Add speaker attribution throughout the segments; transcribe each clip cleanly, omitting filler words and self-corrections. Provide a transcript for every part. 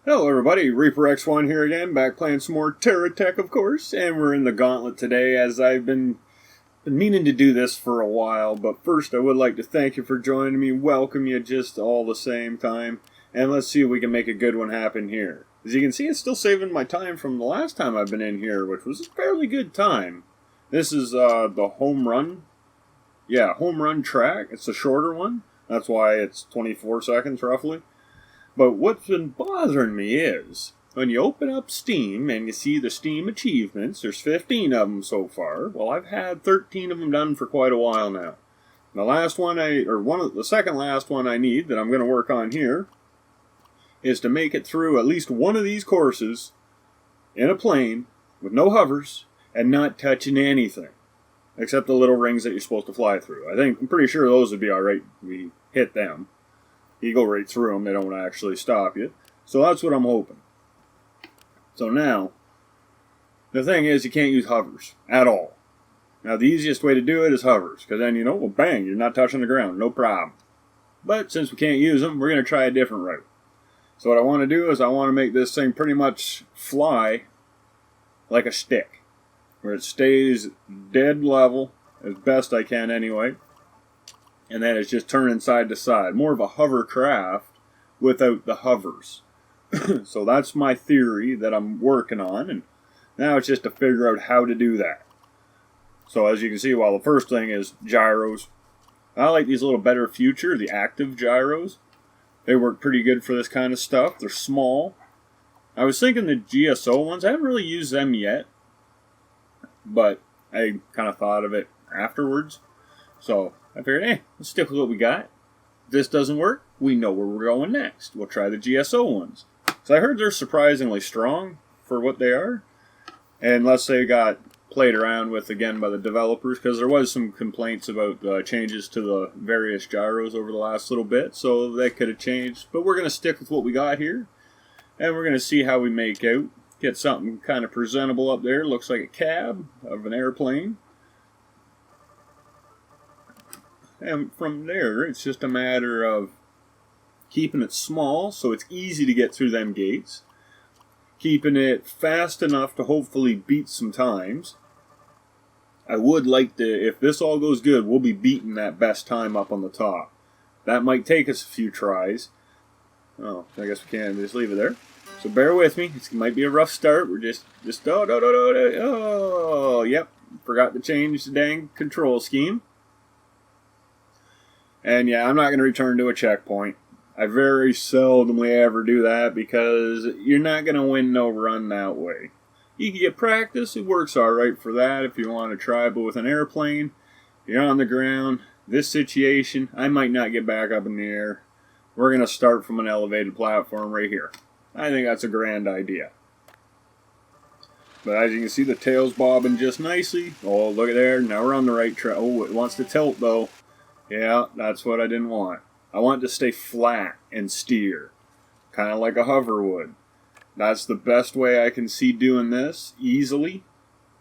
Speaker 1: Hello everybody, Reaper X1 here again, back playing some more Terra Tech of course, and we're in the Gauntlet today as I've been meaning to do this for a while, but first I would like to thank you for joining me, welcome you just all the same time, and let's see if we can make a good one happen here. As you can see, it's still saving my time from the last time I've been in here, which was a fairly good time. This is the home run, home run track. It's a shorter one, that's why it's 24 seconds roughly. But what's been bothering me is, when you open up Steam and you see the Steam achievements, there's 15 of them so far. Well, I've had 13 of them done for quite a while now. The last one the second last one I need that I'm going to work on here is to make it through at least one of these courses in a plane with no hovers and not touching anything except the little rings that you're supposed to fly through. I'm pretty sure those would be alright if we hit them. You go right through them, they don't actually stop you. So that's what I'm hoping. So now, the thing is you can't use hovers at all. Now the easiest way to do it is hovers, because then well bang, you're not touching the ground, no problem. But since we can't use them, we're going to try a different route. So what I want to do is I want to make this thing pretty much fly like a stick, where it stays dead level, as best I can anyway. And then it's just turning side to side. More of a hovercraft without the hovers. So that's my theory that I'm working on. And now it's just to figure out how to do that. So as you can see, the first thing is gyros. I like these little Better Future, the active gyros. They work pretty good for this kind of stuff. They're small. I was thinking the GSO ones, I haven't really used them yet. But I kind of thought of it afterwards. So I figured, let's stick with what we got. If this doesn't work, we know where we're going next. We'll try the GSO ones. So I heard they're surprisingly strong for what they are. And unless they got played around with again by the developers, because there was some complaints about changes to the various gyros over the last little bit, so they could have changed. But we're going to stick with what we got here. And we're going to see how we make out. Get something kind of presentable up there. Looks like a cab of an airplane. And from there, it's just a matter of keeping it small so it's easy to get through them gates. Keeping it fast enough to hopefully beat some times. I would like to, if this all goes good, we'll be beating that best time up on the top. That might take us a few tries. Oh, I guess we can just leave it there. So bear with me. It might be a rough start. We're just yep. Forgot to change the dang control scheme. And yeah, I'm not going to return to a checkpoint. I very seldomly ever do that because you're not going to win no run that way. You can get practice. It works alright for that if you want to try, but with an airplane, you're on the ground. This situation, I might not get back up in the air. We're going to start from an elevated platform right here. I think that's a grand idea. But as you can see, the tail's bobbing just nicely. Oh, look at there. Now we're on the right track. Oh, it wants to tilt though. Yeah, that's what I didn't want. I want it to stay flat and steer, kind of like a hover would. That's the best way I can see doing this easily,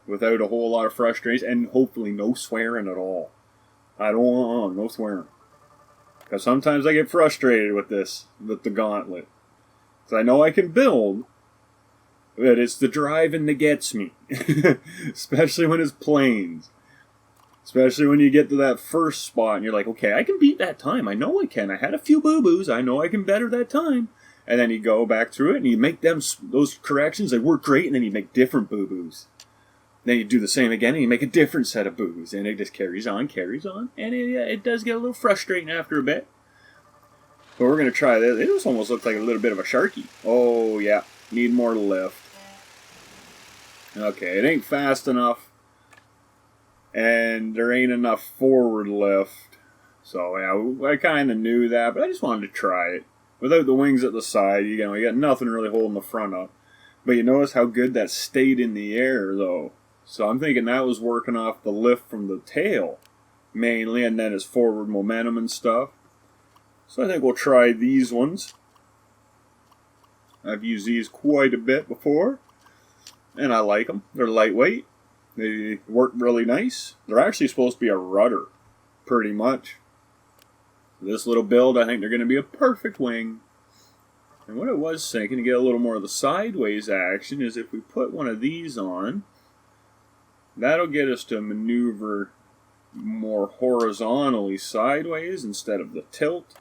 Speaker 1: without a whole lot of frustration, and hopefully no swearing at all. I don't want no swearing. Because sometimes I get frustrated with this, with the Gauntlet. Because I know I can build, but it's the driving that gets me. Especially when it's planes. Especially when you get to that first spot and you're like, okay, I can beat that time. I know I can. I had a few boo-boos. I know I can better that time. And then you go back through it and you make those corrections. They work great. And then you make different boo-boos. Then you do the same again and you make a different set of boo-boos. And it just carries on. And it does get a little frustrating after a bit. But we're going to try this. It just almost looks like a little bit of a Sharky. Oh, yeah. Need more lift. Okay, it ain't fast enough. And there ain't enough forward lift. So, yeah, I kind of knew that, but I just wanted to try it. Without the wings at the side, you got nothing really holding the front up. But you notice how good that stayed in the air, though. So I'm thinking that was working off the lift from the tail, mainly, and then its forward momentum and stuff. So I think we'll try these ones. I've used these quite a bit before, and I like them. They're lightweight. They work really nice. They're actually supposed to be a rudder, pretty much. This little build, I think they're going to be a perfect wing. And what I was thinking to get a little more of the sideways action is if we put one of these on, that'll get us to maneuver more horizontally sideways instead of the tilt.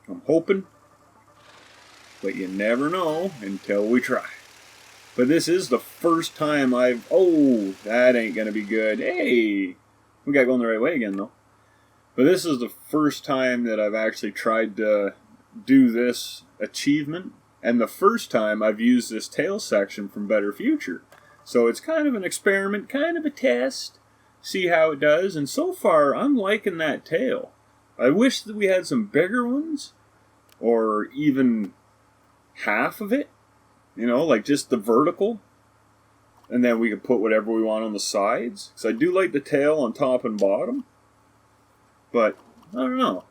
Speaker 1: I'm hoping, but you never know until we try. But this is the first time oh, that ain't gonna be good. Hey, we got going the right way again though. But this is the first time that I've actually tried to do this achievement, and the first time I've used this tail section from Better Future. So it's kind of an experiment, kind of a test, see how it does, and so far I'm liking that tail. I wish that we had some bigger ones, or even half of it, you know, like just the vertical, and then we could put whatever we want on the sides. So I do like the tail on top and bottom, but I don't know.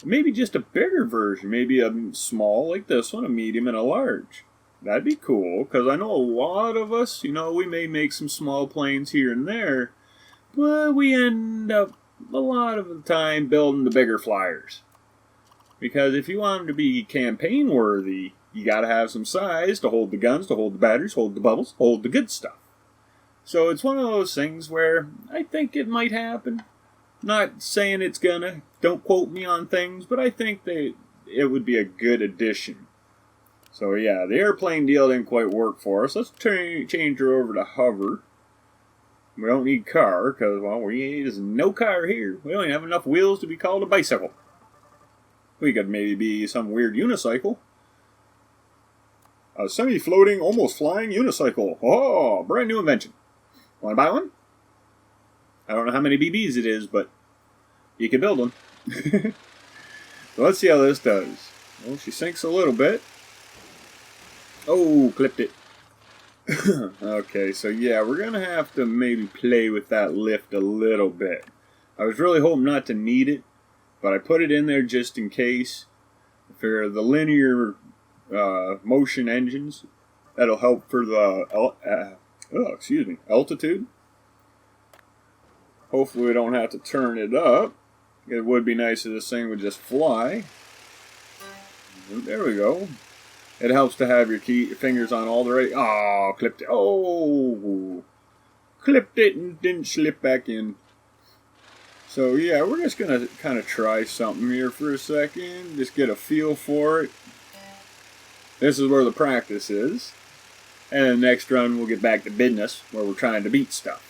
Speaker 1: Maybe just a bigger version, maybe a small like this one, a medium, and a large. That'd be cool, because I know a lot of us, you know, we may make some small planes here and there, but we end up a lot of the time building the bigger flyers. Because if you want them to be campaign worthy, you got to have some size to hold the guns, to hold the batteries, hold the bubbles, hold the good stuff. So it's one of those things where I think it might happen. Not saying it's gonna, don't quote me on things, but I think it would be a good addition. So yeah, the airplane deal didn't quite work for us. Let's change her over to hover. We don't need car, because, well, there's no car here. We don't even have enough wheels to be called a bicycle. We could maybe be some weird unicycle. A semi-floating, almost flying unicycle. Oh, brand new invention. Want to buy one? I don't know how many BBs it is, but you can build one. So let's see how this does. Well, she sinks a little bit. Oh, clipped it. Okay, so yeah, we're going to have to maybe play with that lift a little bit. I was really hoping not to need it, but I put it in there just in case. For the linear motion engines, that'll help for the altitude. Hopefully we don't have to turn it up. It would be nice if this thing would just fly. There we go. It helps to have your fingers on all the right... Oh, clipped it. Oh! Clipped it and didn't slip back in. So yeah, we're just going to kind of try something here for a second. Just get a feel for it. This is where the practice is. And the next run we'll get back to business, where we're trying to beat stuff.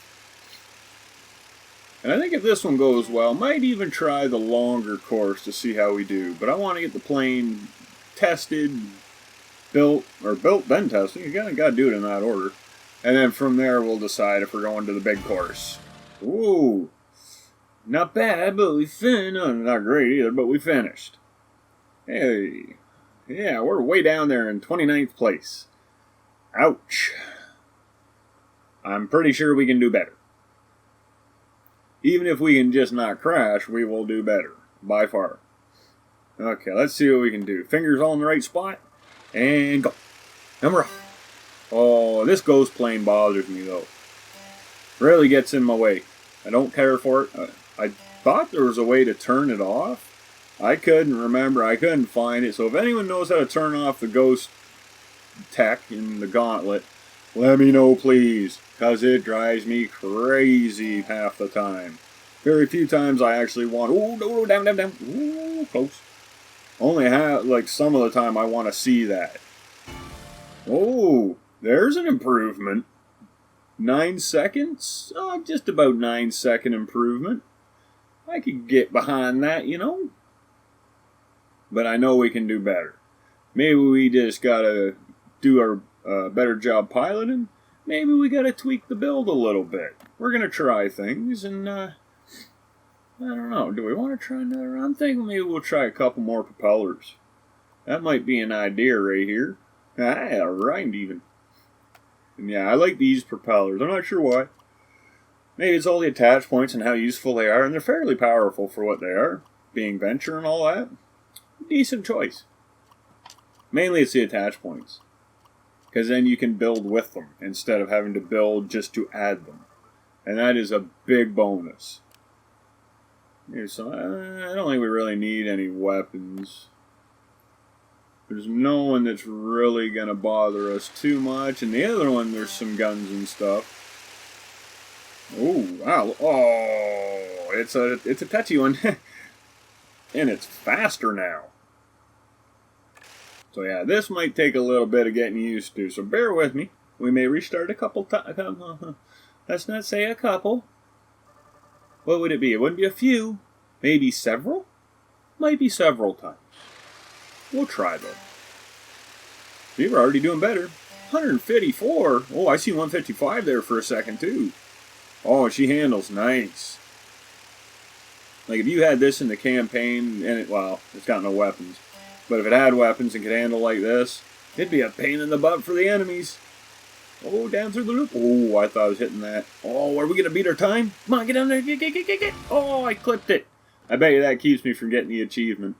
Speaker 1: And I think if this one goes well, might even try the longer course to see how we do. But I want to get the plane tested, built, then tested. You got to do it in that order. And then from there we'll decide if we're going to the big course. Ooh, not bad, but we finished. No, not great either, but we finished. Hey, yeah, we're way down there in 29th place. Ouch. I'm pretty sure we can do better. Even if we can just not crash, we will do better. By far. Okay, let's see what we can do. Fingers all in the right spot. And go. Number off. Oh, this ghost plane bothers me, though. Really gets in my way. I don't care for it. I thought there was a way to turn it off. I couldn't remember. I couldn't find it. So if anyone knows how to turn off the ghost tech in the Gauntlet, let me know, please, because it drives me crazy half the time. Very few times I actually want, oh, no, down, ooh, close. Only like some of the time I want to see that. Oh, there's an improvement. 9 seconds? Oh, just about 9-second improvement. I could get behind that, you know. But I know we can do better. Maybe we just gotta do our better job piloting. Maybe we gotta tweak the build a little bit. We're gonna try things, and I don't know. Do we want to try another? I'm thinking maybe we'll try a couple more propellers. That might be an idea right here. Ah, right even. And yeah, I like these propellers. I'm not sure why. Maybe it's all the attach points and how useful they are, and they're fairly powerful for what they are, being venture and all that. Decent choice. Mainly it's the attach points, because then you can build with them instead of having to build just to add them, and that is a big bonus. So I don't think we really need any weapons. There's no one that's really going to bother us too much. And the other one, there's some guns and stuff. Oh, wow. Oh, it's a touchy one. And it's faster now. So yeah, this might take a little bit of getting used to. So bear with me. We may restart a couple times. Let's not say a couple. What would it be? It wouldn't be a few. Maybe several? Might be several times. We'll try though. See, we're already doing better. 154. Oh, I see 155 there for a second too. Oh, she handles nice. Like if you had this in the campaign, and well, it's got no weapons. But if it had weapons and could handle like this, it'd be a pain in the butt for the enemies. Oh, down through the loop. Oh, I thought I was hitting that. Oh, are we going to beat our time? Come on, get down there. Get. Oh, I clipped it. I bet you that keeps me from getting the achievement.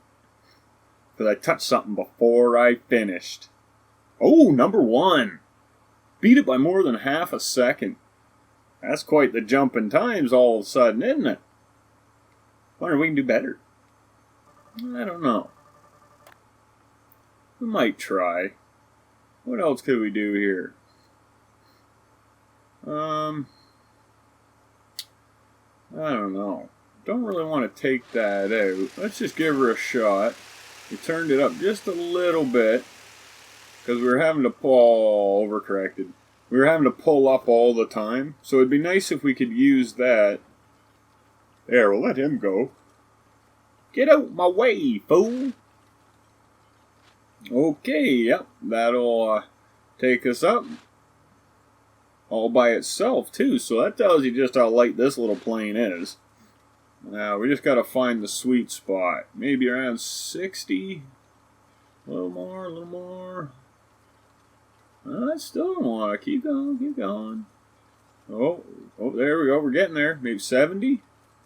Speaker 1: Because I touched something before I finished. Oh, number 1. Beat it by more than half a second. That's quite the jump in times all of a sudden, isn't it? Wonder if we can do better. I don't know. We might try. What else could we do here? I don't know. Don't really want to take that out. Let's just give her a shot. We turned it up just a little bit because we were having to pull, overcorrected. We were having to pull up all the time. So it'd be nice if we could use that. There, we'll let him go. Get out my way, fool. Okay, yep, that'll take us up. All by itself, too, so that tells you just how light this little plane is. Now, we just got to find the sweet spot. Maybe around 60. A little more. I still don't want to. Keep going. Oh, there we go. We're getting there. Maybe 70.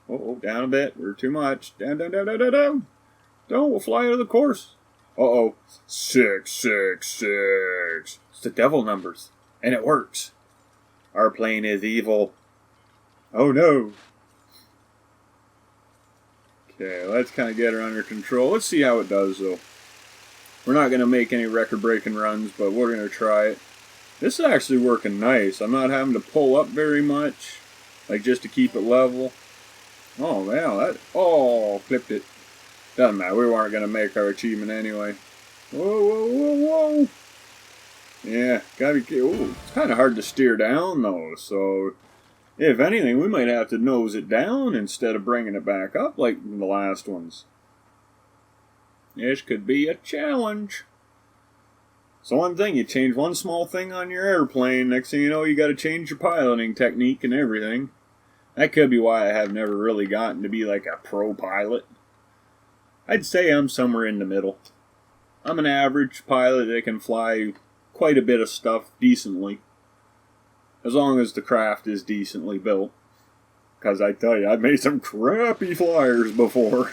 Speaker 1: Oh, down a bit. We're too much. Down. Don't, we'll fly out of the course. Uh-oh. 666. It's the devil numbers. And it works. Our plane is evil. Oh no. Okay, let's kind of get her under control. Let's see how it does though. We're not going to make any record-breaking runs, but we're going to try it. This is actually working nice. I'm not having to pull up very much. Like just to keep it level. Oh, wow. Oh, clipped it. Doesn't matter. We weren't going to make our achievement anyway. Whoa. Yeah, gotta be. Ooh, it's kind of hard to steer down though. So, if anything, we might have to nose it down instead of bringing it back up like the last ones. This could be a challenge. So one thing, you change one small thing on your airplane, next thing you know, you got to change your piloting technique and everything. That could be why I have never really gotten to be like a pro pilot. I'd say I'm somewhere in the middle. I'm an average pilot that can fly quite a bit of stuff decently. As long as the craft is decently built. Because I tell you, I've made some crappy flyers before.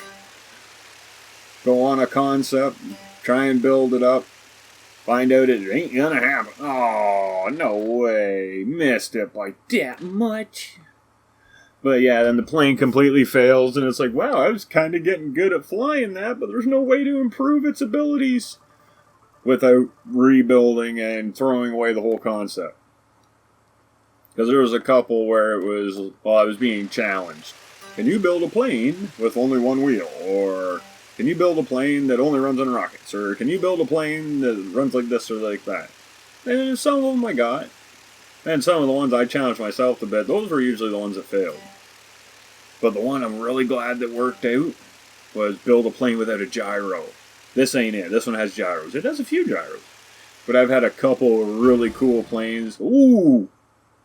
Speaker 1: Go on a concept, try and build it up, find out it ain't gonna happen. Oh, no way. Missed it by that much. But yeah, then the plane completely fails, and it's like, wow, I was kind of getting good at flying that, but there's no way to improve its abilities without rebuilding and throwing away the whole concept. Because there was a couple where it was, well, I was being challenged. Can you build a plane with only one wheel? Or can you build a plane that only runs on rockets? Or can you build a plane that runs like this or like that? And some of them I got. And some of the ones I challenged myself to bit, those were usually the ones that failed. But the one I'm really glad that worked out was build a plane without a gyro. This ain't it. This one has gyros. It has a few gyros. But I've had a couple of really cool planes. Ooh!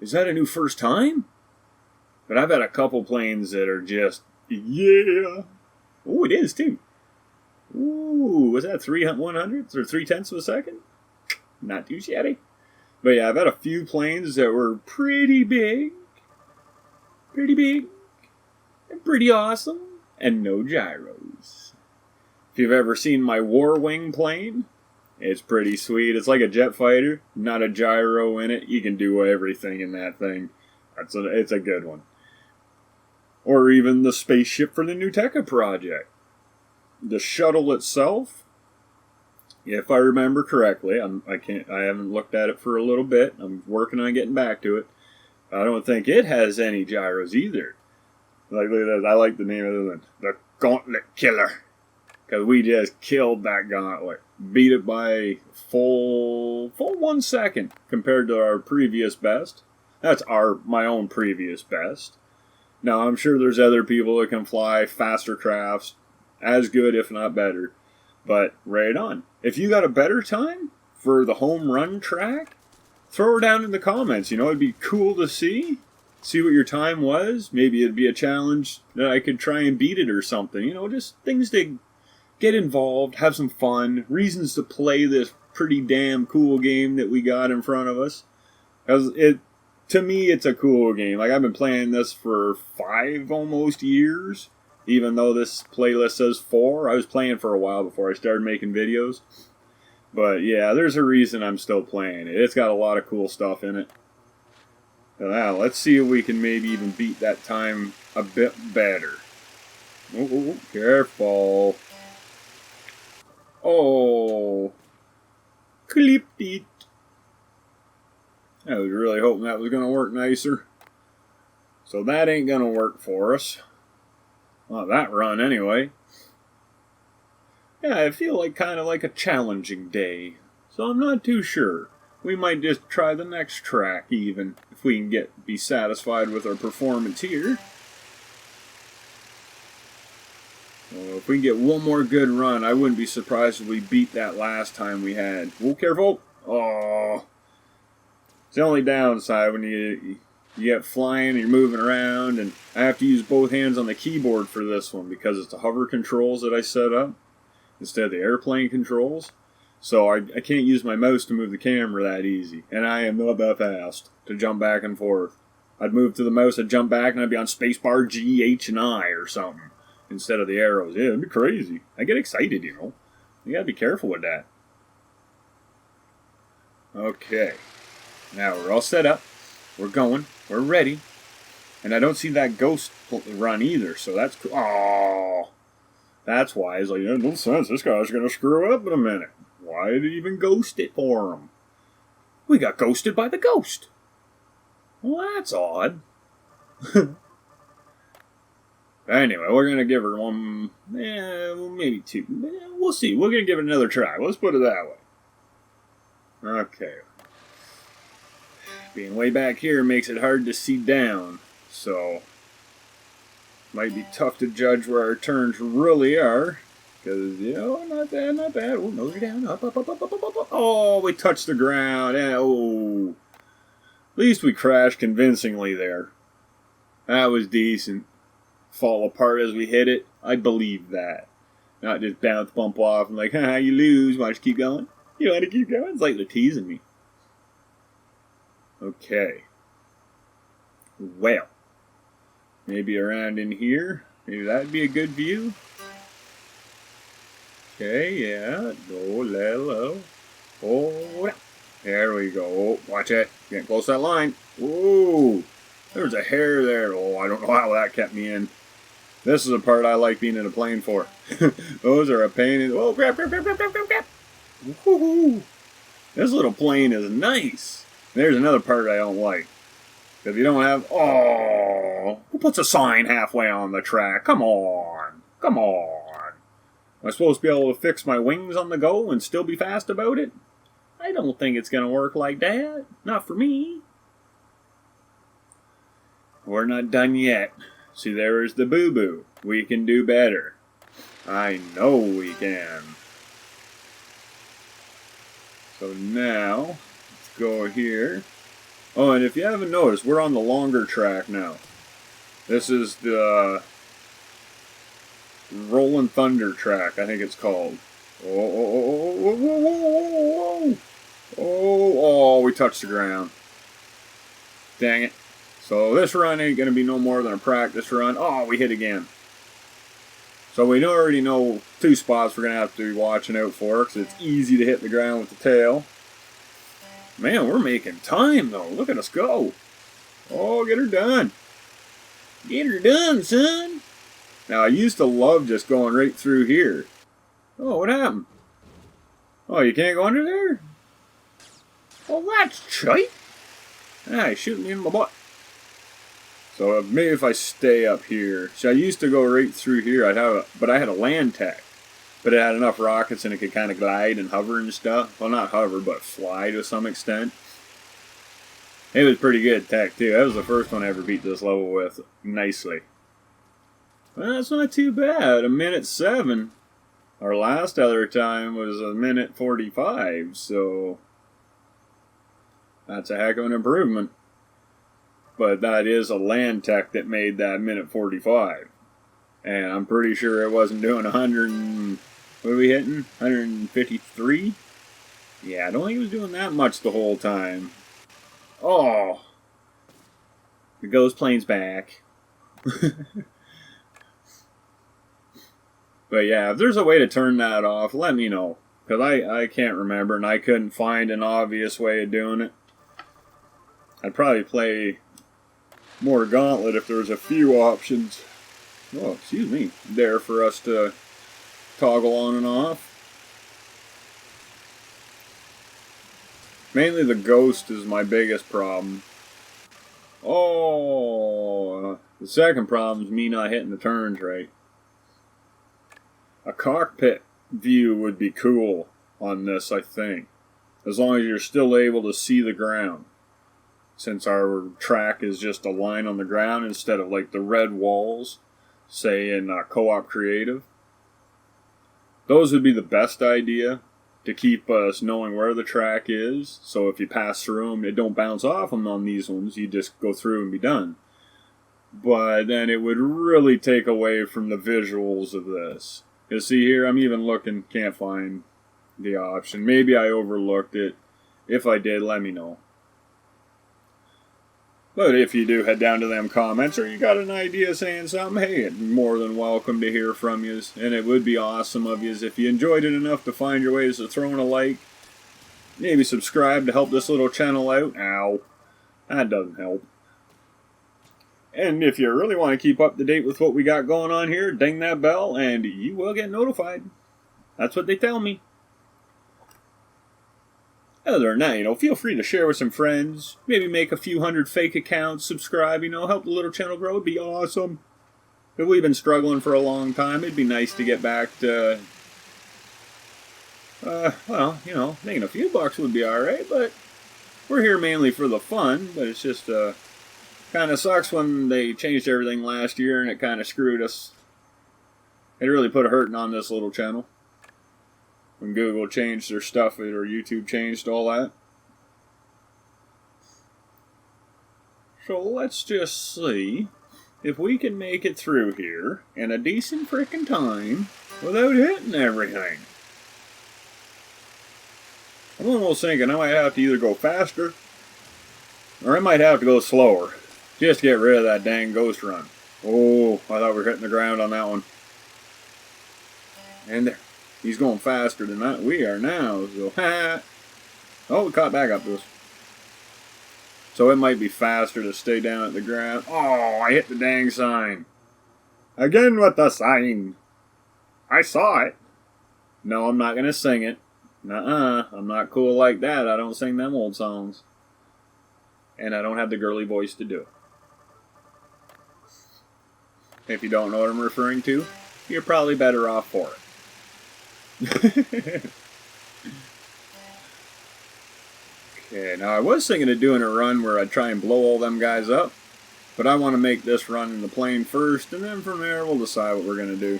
Speaker 1: Is that a new first time? But I've had a couple planes that are just, yeah! Ooh, it is too. Ooh, was that 3/100ths or 3/10ths of a second? Not too shabby. But yeah, I've had a few planes that were pretty big, and pretty awesome, and no gyros. If you've ever seen my War Wing plane, it's pretty sweet. It's like a jet fighter, not a gyro in it. You can do everything in that thing. It's a good one. Or even the spaceship for the new Tekka project. The shuttle itself, if I remember correctly, I haven't looked at it for a little bit. I'm working on getting back to it. I don't think it has any gyros either. Like, look at that. I like the name of it, the Gauntlet Killer, because we just killed that Gauntlet, beat it by full 1 second compared to our previous best. That's my own previous best. Now I'm sure there's other people that can fly faster crafts, as good if not better. But right on. If you got a better time for the home run track, throw her down in the comments. You know, it'd be cool to see what your time was. Maybe it'd be a challenge that I could try and beat it or something. You know, just things to get involved, have some fun, reasons to play this pretty damn cool game that we got in front of us. Because to me, it's a cool game. Like, I've been playing this for 5 almost years, even though this playlist says 4. I was playing for a while before I started making videos. But yeah, there's a reason I'm still playing it. It's got a lot of cool stuff in it. Now, let's see if we can maybe even beat that time a bit better. Oh, careful. Oh, clipped it. I was really hoping that was going to work nicer. So that ain't going to work for us. Well, that run anyway. Yeah, I feel like kind of like a challenging day. So I'm not too sure. We might just try the next track even, if we can be satisfied with our performance here. Well, if we can get one more good run, I wouldn't be surprised if we beat that last time we had. Oh, careful! Oh, it's the only downside when you get flying and you're moving around, and I have to use both hands on the keyboard for this one because it's the hover controls that I set up instead of the airplane controls. So I can't use my mouse to move the camera that easy, and I am not that fast to jump back and forth. I'd move to the mouse, I'd jump back, and I'd be on spacebar G, H, and I or something instead of the arrows. Yeah, it'd be crazy. I get excited, you know. You gotta be careful with that. Okay. Now we're all set up. We're going. We're ready. And I don't see that ghost run either, so that's cool. Oh, that's why. It's like, yeah, no sense. This guy's gonna screw up in a minute. Why did he even ghost it for him? We got ghosted by the ghost. Well, that's odd. Anyway, we're going to give her one, maybe 2. We'll see. We're going to give it another try. Let's put it that way. Okay. Being way back here makes it hard to see down, so might be tough to judge where our turns really are. Because, you know, not bad, not bad. Oh, nose down, up, up, up, up, up, up, up. Oh, we touched the ground. Oh. At least we crashed convincingly there. That was decent. Fall apart as we hit it. I believe that. Not just bounce, bump off, and like, haha, you lose. Why don't you keep going? You want to keep going? It's like they're teasing me. Okay. Well. Maybe around in here. Maybe that'd be a good view. Okay, yeah. Go, lay low. Oh, there we go. Oh, watch it. Getting close to that line. Whoa. There's a hair there. Oh, I don't know how that kept me in. This is a part I like being in a plane for. Those are a pain in... Oh, grab, grab, grab, grab, grab, grab, grab. Woohoo. This little plane is nice. There's another part I don't like. If you don't have... Oh, who puts a sign halfway on the track? Come on. Come on. Am I supposed to be able to fix my wings on the go and still be fast about it? I don't think it's going to work like that. Not for me. We're not done yet. See, there is the boo-boo. We can do better. I know we can. So now, let's go here. Oh, and if you haven't noticed, we're on the longer track now. This is the Rolling Thunder track, I think it's called. Oh, we touched the ground. Dang it. So this run ain't going to be no more than a practice run. Oh, we hit again. So we already know 2 spots we're going to have to be watching out for, because it's easy to hit the ground with the tail. Man, we're making time, though. Look at us go. Oh, get her done. Get her done, son. Now, I used to love just going right through here. Oh, what happened? Oh, you can't go under there? Well, that's cheap. Ah, he's shooting me in my butt. So maybe if I stay up here. See, I used to go right through here. But I had a land tech. But it had enough rockets and it could kind of glide and hover and stuff. Well, not hover, but fly to some extent. It was pretty good tech, too. That was the first one I ever beat this level with nicely. Well, that's not too bad. 1:07. Our last other time was 1:45, so that's a heck of an improvement. But that is a land tech that made that 1:45. And I'm pretty sure it wasn't doing 100 and... What are we hitting? 153? Yeah, I don't think it was doing that much the whole time. Oh! The ghost plane's back. But yeah, if there's a way to turn that off, let me know. Because I can't remember, and I couldn't find an obvious way of doing it. I'd probably play more Gauntlet if there was a few options. Oh, excuse me. There for us to toggle on and off. Mainly the ghost is my biggest problem. Oh, the second problem is me not hitting the turns right. A cockpit view would be cool on this, I think. As long as you're still able to see the ground. Since our track is just a line on the ground instead of like the red walls, say in Co-op Creative. Those would be the best idea to keep us knowing where the track is. So if you pass through them, it don't bounce off them on these ones. You just go through and be done. But then it would really take away from the visuals of this. You see here, I'm even looking, can't find the option. Maybe I overlooked it. If I did, let me know. But if you do head down to them comments or you got an idea saying something, hey, more than welcome to hear from you. And it would be awesome of you if you enjoyed it enough to find your ways to throw in a like. Maybe subscribe to help this little channel out. Ow. That doesn't help. And if you really want to keep up to date with what we got going on here, ding that bell and you will get notified. That's what they tell me. Other than that, feel free to share with some friends. Maybe make a few hundred fake accounts, subscribe, help the little channel grow. It'd be awesome. If we've been struggling for a long time, it'd be nice to get back to, making a few bucks would be alright, but we're here mainly for the fun, but it's just, kind of sucks when they changed everything last year and it kind of screwed us. It really put a hurting on this little channel. When Google changed their stuff or YouTube changed all that. So let's just see if we can make it through here in a decent frickin' time without hitting everything. I'm almost thinking I might have to either go faster or I might have to go slower. Just to get rid of that dang ghost run. Oh, I thought we were hitting the ground on that one. And there. He's going faster than we are now, so oh, we caught back up to us. So it might be faster to stay down at the ground. Oh, I hit the dang sign. Again with the sign. I saw it. No, I'm not going to sing it. Nuh-uh, I'm not cool like that. I don't sing them old songs. And I don't have the girly voice to do it. If you don't know what I'm referring to, you're probably better off for it. Okay, now I was thinking of doing a run where I'd try and blow all them guys up, but I want to make this run in the plane first, and then from there we'll decide what we're going to do.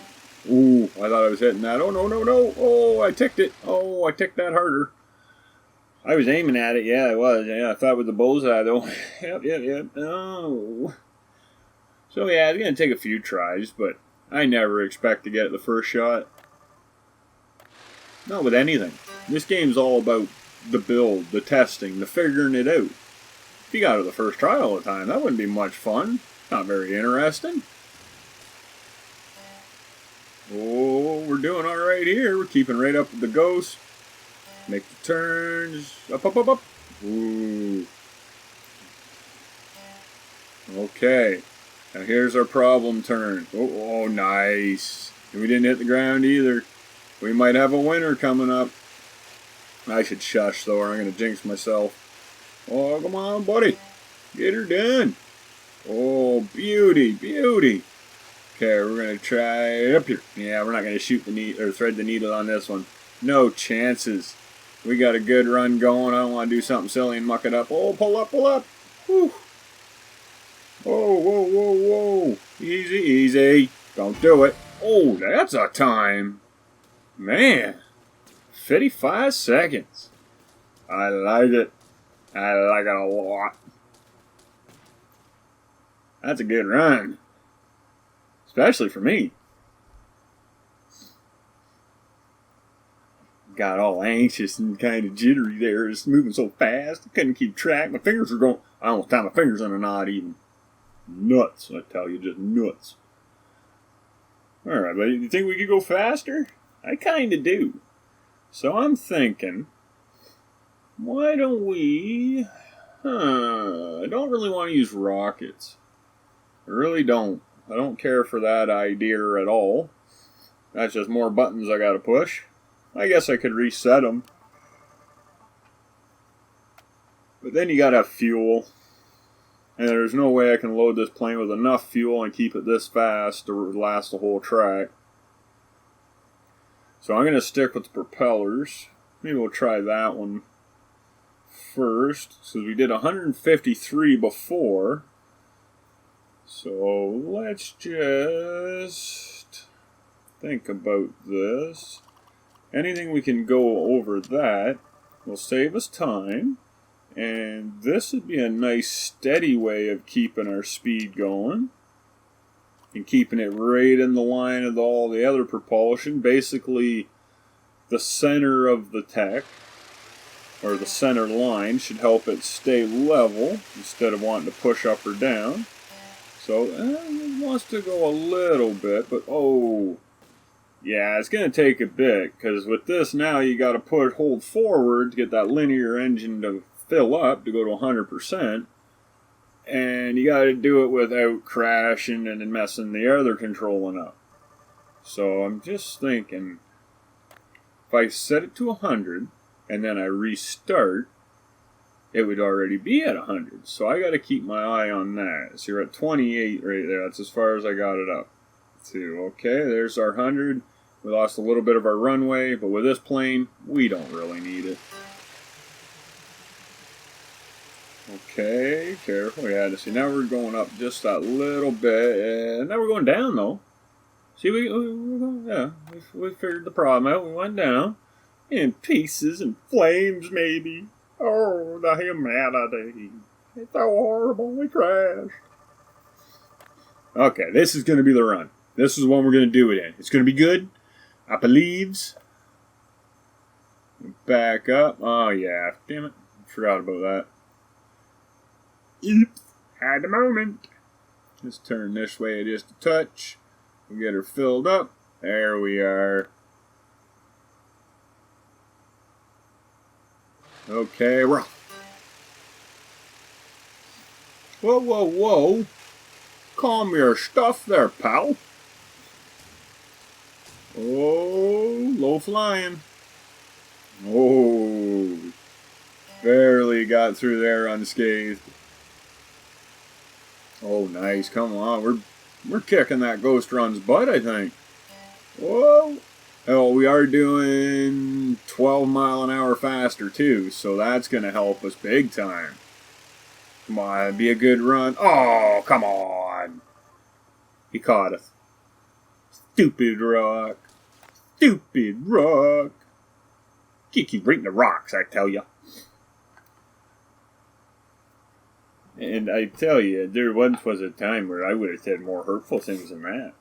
Speaker 1: Ooh, I thought I was hitting that. Oh, no, no, no. Oh, I ticked it. Oh, I ticked that harder. I was aiming at it. Yeah, I was. Yeah, I thought with the bullseye, though. Yep. Oh. So, yeah, it's going to take a few tries, but I never expect to get it the first shot. Not with anything. This game's all about the build, the testing, the figuring it out. If you got it the first try all the time, that wouldn't be much fun. Not very interesting. Oh, we're doing alright here. We're keeping right up with the ghost. Make the turns. Up, up, up, up. Ooh. Okay. Now here's our problem turn. Oh, nice. And we didn't hit the ground either. We might have a winner coming up. I should shush though, or I'm going to jinx myself. Oh, come on, buddy. Get her done. Oh, beauty, beauty. Okay, we're going to try up here. Yeah, we're not going to shoot the needle or thread the needle on this one. No chances. We got a good run going. I don't want to do something silly and muck it up. Oh, pull up, pull up. Whew. Whoa, whoa, whoa, whoa. Easy, easy. Don't do it. Oh, that's a time. Man. 55 seconds. I like it. I like it a lot. That's a good run. Especially for me. Got all anxious and kind of jittery there. It's moving so fast. I couldn't keep track. My fingers were going. I almost tied my fingers in a knot even. Nuts, I tell you, just nuts. Alright, buddy, you think we could go faster? I kind of do. So I'm thinking, why don't we... I don't really want to use rockets. I really don't. I don't care for that idea at all. That's just more buttons I gotta push. I guess I could reset them. But then you gotta have fuel. And there's no way I can load this plane with enough fuel and keep it this fast to last the whole track. So I'm going to stick with the propellers. Maybe we'll try that one first, because we did 153 before. So let's just think about this. Anything we can go over that will save us time. And this would be a nice steady way of keeping our speed going. And keeping it right in the line of all the other propulsion. Basically, the center of the tech, or the center line, should help it stay level instead of wanting to push up or down. So, it wants to go a little bit, but oh, yeah, it's going to take a bit. Because with this now, you got to hold forward to get that linear engine to fill up to go to 100%, and you got to do it without crashing and messing the other controlling up. So I'm just thinking, if I set it to 100 and then I restart, it would already be at 100. So I got to keep my eye on that. So you're at 28 right there. That's as far as I got it up to. Okay, there's our 100. We lost a little bit of our runway, but with this plane, we don't really need it. Okay, careful. Yeah, see, now we're going up just that little bit, and now we're going down though. See, we figured the problem out. We went down in pieces and flames, maybe. Oh, the humanity! It's so horrible. We crashed. Okay, this is going to be the run. This is when we're going to do it in. It's going to be good. I believes. Back up. Oh yeah, damn it! Forgot about that. Oops, had a moment. Let's turn this way just a touch. We'll get her filled up. There we are. Okay, we're off. Whoa, whoa, whoa. Calm your stuff there, pal. Oh, low flying. Oh, barely got through there unscathed. Oh, nice. Come on. We're kicking that Ghost Run's butt, I think. Whoa. Oh, we are doing 12 mile an hour faster, too, so that's going to help us big time. Come on, be a good run. Oh, come on. He caught us. Stupid rock. Stupid rock. Kick you right in the rocks, I tell you. And I tell you, there once was a time where I would have said more hurtful things than that.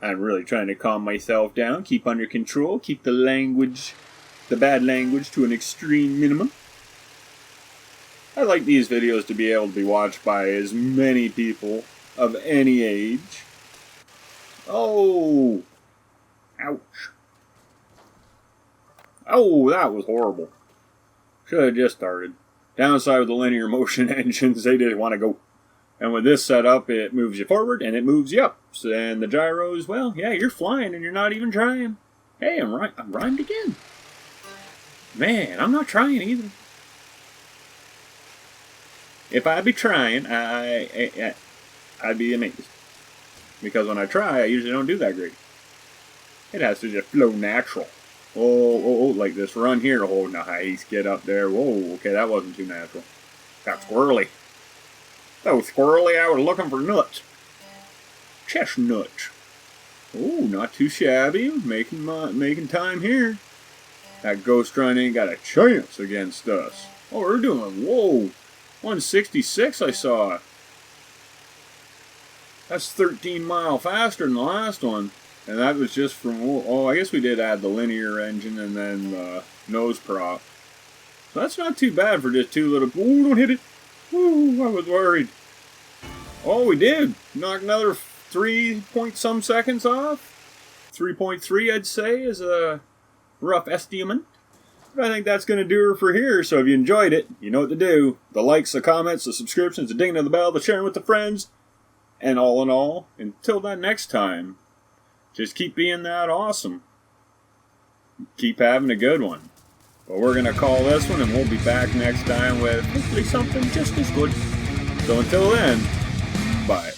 Speaker 1: I'm really trying to calm myself down, keep under control, keep the language, the bad language, to an extreme minimum. I like these videos to be able to be watched by as many people of any age. Oh! Ouch. Oh, that was horrible. Should have just started. Downside with the linear motion engines, they didn't want to go. And with this setup, it moves you forward and it moves you up. And the gyros, well, yeah, you're flying and you're not even trying. Hey, I'm rhymed again. Man, I'm not trying either. If I'd be trying, I'd be amazed. Because when I try, I usually don't do that great. It has to just flow natural. Oh, like this run here. Oh, nice. Get up there. Whoa, okay, that wasn't too natural. Got squirrely. That was squirrely. I was looking for nuts. Chestnuts. Oh, not too shabby. Making time here. That ghost run ain't got a chance against us. Oh, we're doing, whoa, 166 I saw. That's 13 mile faster than the last one. And that was just from, oh, I guess we did add the linear engine and then the nose prop. So that's not too bad for just two little, oh, don't hit it. Ooh, I was worried. Oh, we did. Knock another 3 point some seconds off. 3.3 I'd say is a rough estimate. But I think that's going to do her for here. So if you enjoyed it, you know what to do. The likes, the comments, the subscriptions, the dinging of the bell, the sharing with the friends. And all in all, until that next time, just keep being that awesome. Keep having a good one. But we're going to call this one, and we'll be back next time with hopefully something just as good. So until then, bye.